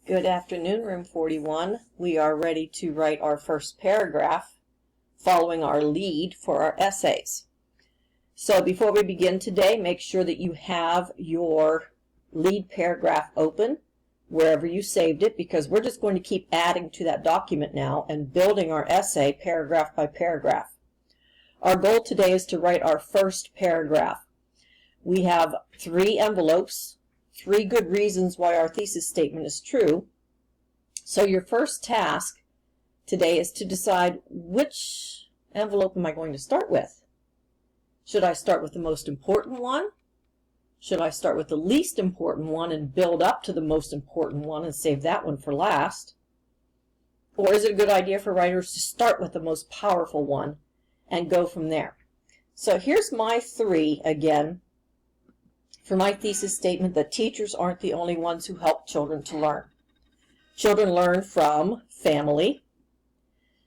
Good afternoon, Room 41. We are ready to write our first paragraph following our lead for our essays. So before we begin today, make sure that you have your lead paragraph open wherever you saved it, because we're just going to keep adding to that document now and building our essay paragraph by paragraph. Our goal today is to write our first paragraph. We have 3 envelopes. 3 good reasons why our thesis statement is true. So your first task today is to decide which envelope am I going to start with. Should I start with the most important one? Should I start with the least important one and build up to the most important one and save that one for last? Or is it a good idea for writers to start with the most powerful one and go from there? So here's my 3 again. For my thesis statement, that teachers aren't the only ones who help children to learn. Children learn from family,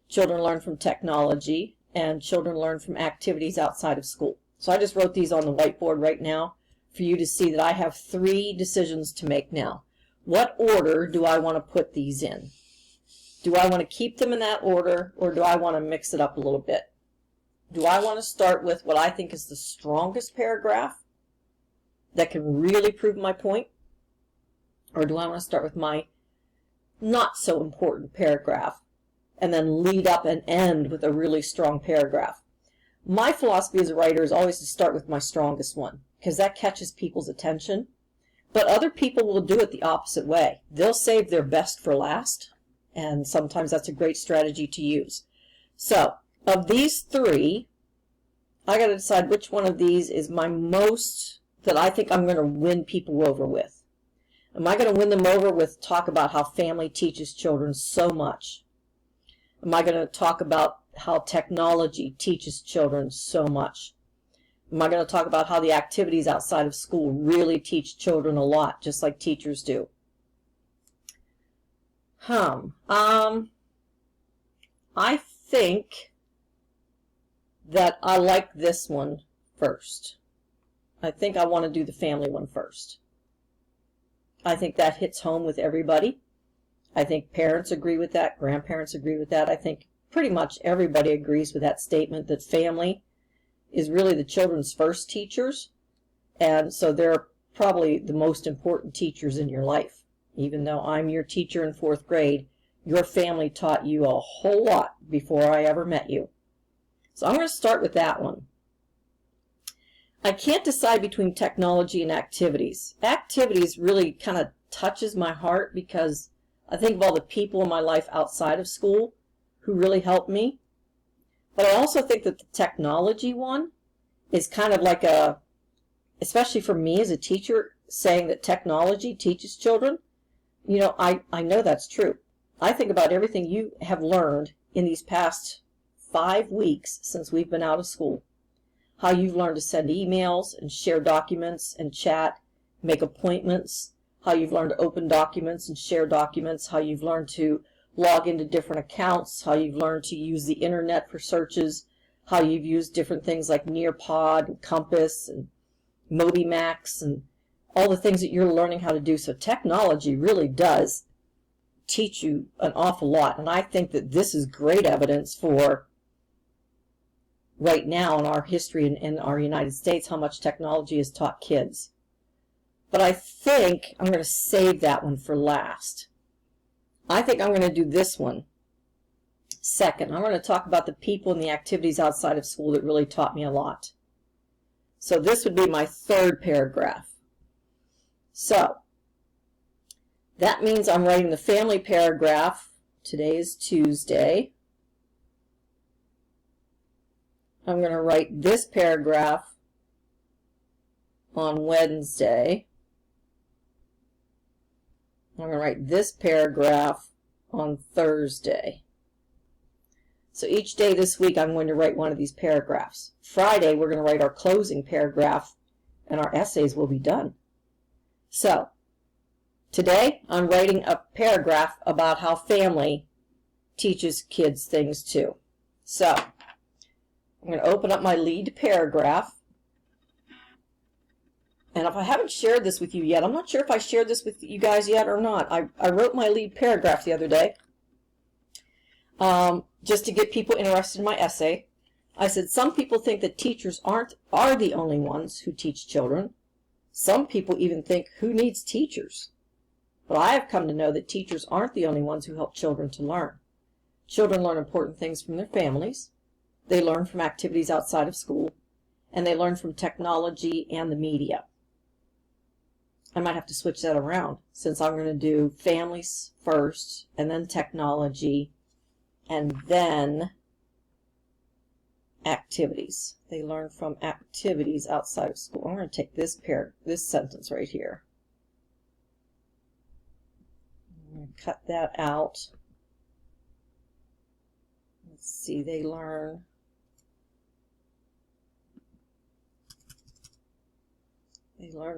children learn from technology, and children learn from activities outside of school. So I just wrote these on the whiteboard right now for you to see that I have 3 decisions to make now. What order do I want to put these in? Do I want to keep them in that order, or do I want to mix it up a little bit? Do I want to start with what I think is the strongest paragraph that can really prove my point? Or do I want to start with my not so important paragraph and then lead up and end with a really strong paragraph? My philosophy as a writer is always to start with my strongest one, because that catches people's attention. But other people will do it the opposite way. They'll save their best for last, and sometimes that's a great strategy to use. So, of these 3, I got to decide which one of these is my most, that I think I'm going to win people over with. Am I going to win them over with talk about how family teaches children so much? Am I going to talk about how technology teaches children so much? Am I going to talk about how the activities outside of school really teach children a lot, just like teachers do? I think that I like this one first. I think I want to do the family one first. I think that hits home with everybody. I think parents agree with that, grandparents agree with that. I think pretty much everybody agrees with that statement that family is really the children's first teachers, and so they're probably the most important teachers in your life. Even though I'm your teacher in 4th grade, your family taught you a whole lot before I ever met you. So I'm going to start with that one. I can't decide between technology and activities. Activities really kind of touches my heart because I think of all the people in my life outside of school who really helped me. But I also think that the technology one is kind of like especially for me as a teacher, saying that technology teaches children. You know, I know that's true. I think about everything you have learned in these past 5 weeks since we've been out of school. How you've learned to send emails and share documents and chat, make appointments, how you've learned to open documents and share documents, how you've learned to log into different accounts, how you've learned to use the internet for searches, how you've used different things like Nearpod and Compass and MobyMax and all the things that you're learning how to do. So technology really does teach you an awful lot, and I think that this is great evidence for right now in our history in our United States, how much technology has taught kids. But I think I'm going to save that one for last. I think I'm going to do this one second. I'm going to talk about the people and the activities outside of school that really taught me a lot. So this would be my 3rd paragraph. So that means I'm writing the family paragraph. Today is Tuesday. I'm going to write this paragraph on Wednesday. I'm going to write this paragraph on Thursday. So each day this week I'm going to write one of these paragraphs. Friday we're going to write our closing paragraph and our essays will be done. So today I'm writing a paragraph about how family teaches kids things too. So I'm going to open up my lead paragraph And if I haven't shared this with you yet, I'm not sure if I shared this with you guys yet or not. I wrote my lead paragraph the other day just to get people interested in my essay. I said, some people think that teachers are the only ones who teach children. Some people even think, who needs teachers? But I have come to know that teachers aren't the only ones who help children to learn. Children learn important things from their families. They learn from activities outside of school. And they learn from technology and the media. I might have to switch that around, since I'm going to do families first, and then technology, and then activities. They learn from activities outside of school. I'm going to take this sentence right here. I'm going to cut that out. Let's see, they learn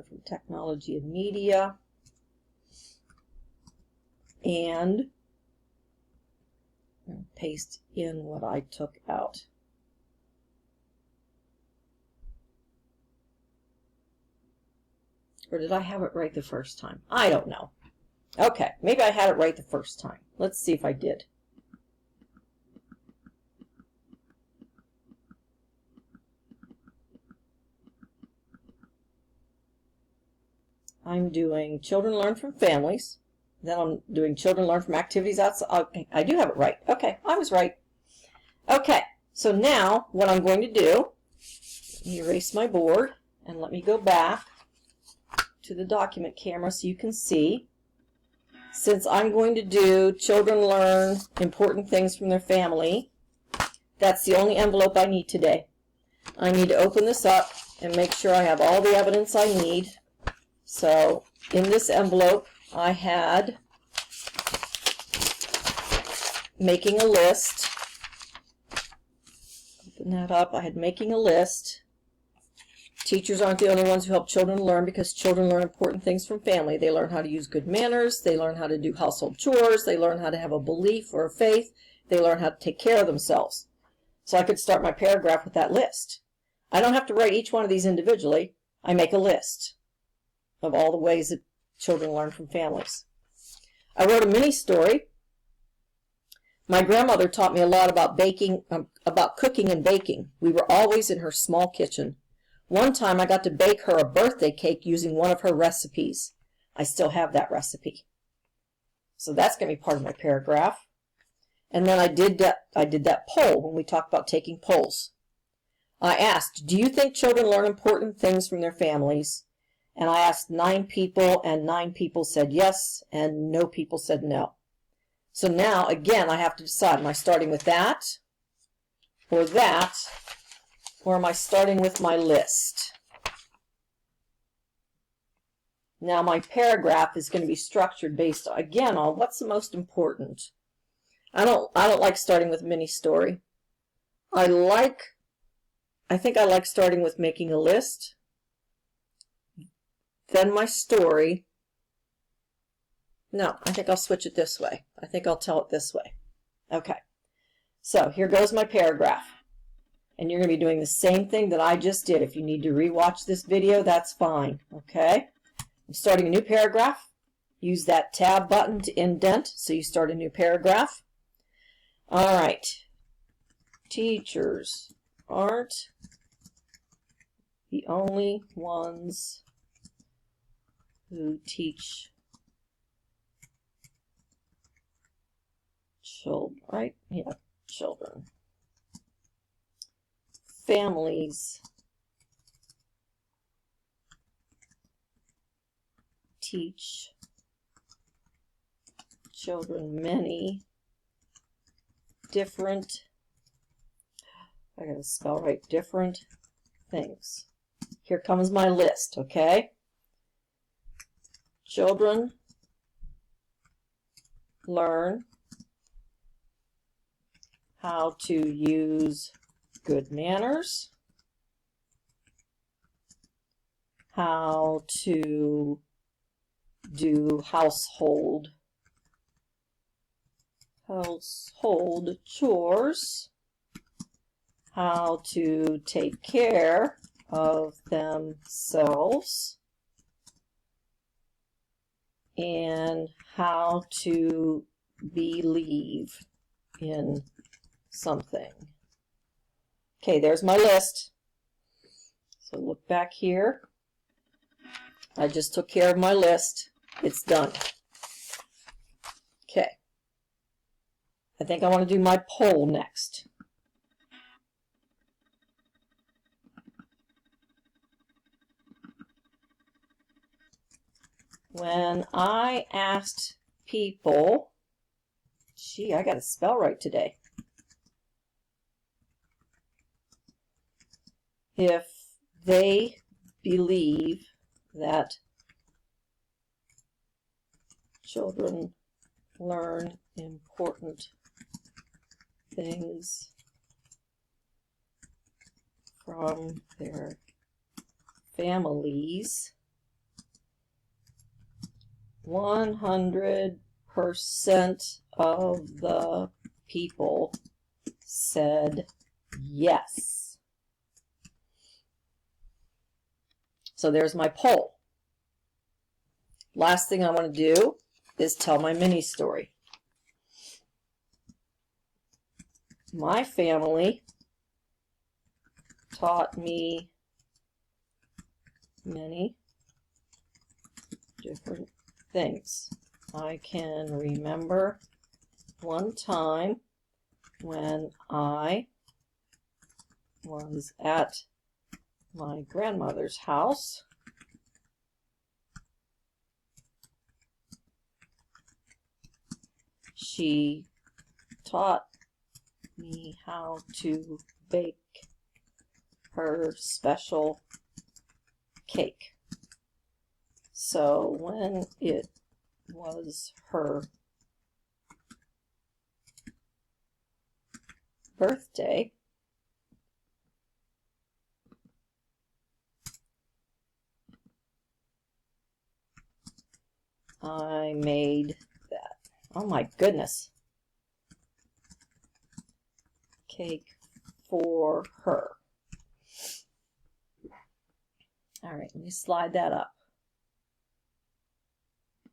from technology and media, and I'm going to paste in what I took out. Or did I have it right the first time? I don't know. Okay, maybe I had it right the first time. Let's see if I did. I'm doing children learn from families. Then I'm doing children learn from activities outside. Okay, I do have it right. Okay, I was right. Okay, so now what I'm going to do, let me erase my board and let me go back to the document camera so you can see. Since I'm going to do children learn important things from their family, that's the only envelope I need today. I need to open this up and make sure I have all the evidence I need. So in this envelope, I had making a list. Open that up. I had making a list. Teachers aren't the only ones who help children learn, because children learn important things from family. They learn how to use good manners. They learn how to do household chores. They learn how to have a belief or a faith. They learn how to take care of themselves. So I could start my paragraph with that list. I don't have to write each one of these individually. I make a list of all the ways that children learn from families. I wrote a mini story. My grandmother taught me a lot about cooking and baking. We were always in her small kitchen. One time I got to bake her a birthday cake using one of her recipes. I still have that recipe. So that's going to be part of my paragraph. And then I did that poll when we talked about taking polls. I asked, do you think children learn important things from their families? And I asked 9 people, and 9 people said yes, and no people said no. So now, again, I have to decide, am I starting with that, or am I starting with my list? Now, my paragraph is going to be structured based, again, on what's the most important. I don't like starting with mini story. I think I like starting with making a list. Then my story. No, I think I'll switch it this way. I think I'll tell it this way. Okay. So here goes my paragraph. And you're going to be doing the same thing that I just did. If you need to rewatch this video, that's fine. Okay. I'm starting a new paragraph. Use that tab button to indent so you start a new paragraph. All right. Teachers aren't the only ones who teach children, right? Yeah, children. Families teach children many different, I gotta spell right, different things. Here comes my list, okay? Children learn how to use good manners, how to do household chores, how to take care of themselves, and how to believe in something. Okay, there's my list. So look back here. I just took care of my list. It's done. Okay. I think I want to do my poll next. When I asked people, gee, I got to spell right today. If they believe that children learn important things from their families, 100% of the people said yes. So there's my poll. Last thing I want to do is tell my mini story. My family taught me many different things. I can remember one time when I was at my grandmother's house. She taught me how to bake her special cake. So when it was her birthday, I made that. Oh my goodness. Cake for her. All right, let me slide that up.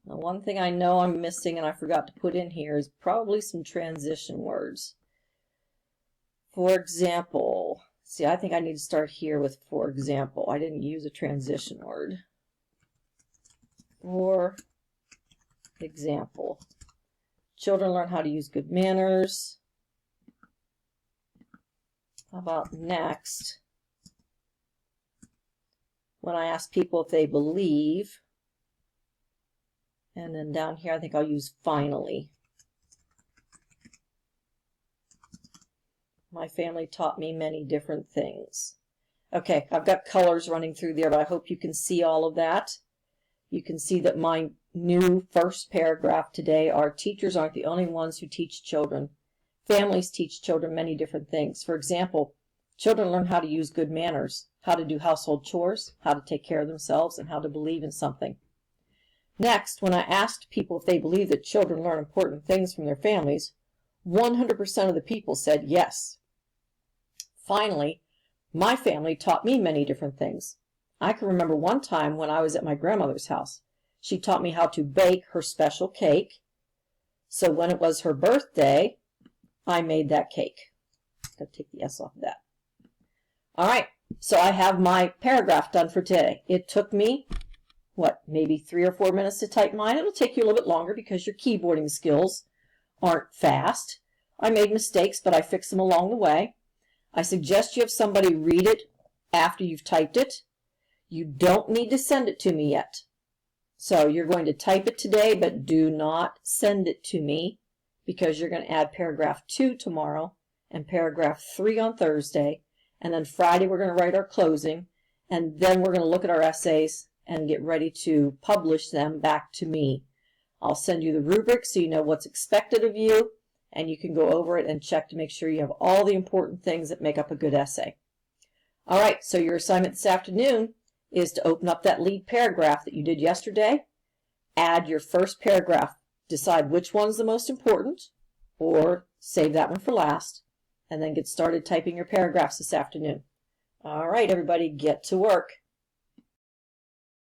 Now, one thing I know I'm missing and I forgot to put in here is probably some transition words. For example, see, I think I need to start here with for example. I didn't use a transition word. For example, children learn how to use good manners. How about next? When I ask people if they believe, and then down here I think I'll use finally. My family taught me many different things. Okay, I've got colors running through there, but I hope you can see all of that. You can see that my new first paragraph today are teachers aren't the only ones who teach children. Families teach children many different things. For example, children learn how to use good manners, how to do household chores, how to take care of themselves, and how to believe in something. Next, when I asked people if they believe that children learn important things from their families, 100% of the people said yes. Finally, my family taught me many different things. I can remember one time when I was at my grandmother's house. She taught me how to bake her special cake. So when it was her birthday, I made that cake. Got to take the S off of that. All right, so I have my paragraph done for today. It took me, maybe 3 or 4 minutes to type mine. It'll take you a little bit longer because your keyboarding skills aren't fast. I made mistakes, but I fixed them along the way. I suggest you have somebody read it after you've typed it. You don't need to send it to me yet. So you're going to type it today, but do not send it to me because you're going to add paragraph 2 tomorrow and paragraph 3 on Thursday. And then Friday we're going to write our closing. And then we're going to look at our essays and get ready to publish them back to me. I'll send you the rubric so you know what's expected of you, and you can go over it and check to make sure you have all the important things that make up a good essay. All right, so your assignment this afternoon is to open up that lead paragraph that you did yesterday, add your first paragraph, decide which one's the most important, or save that one for last, and then get started typing your paragraphs this afternoon. All right, everybody, get to work.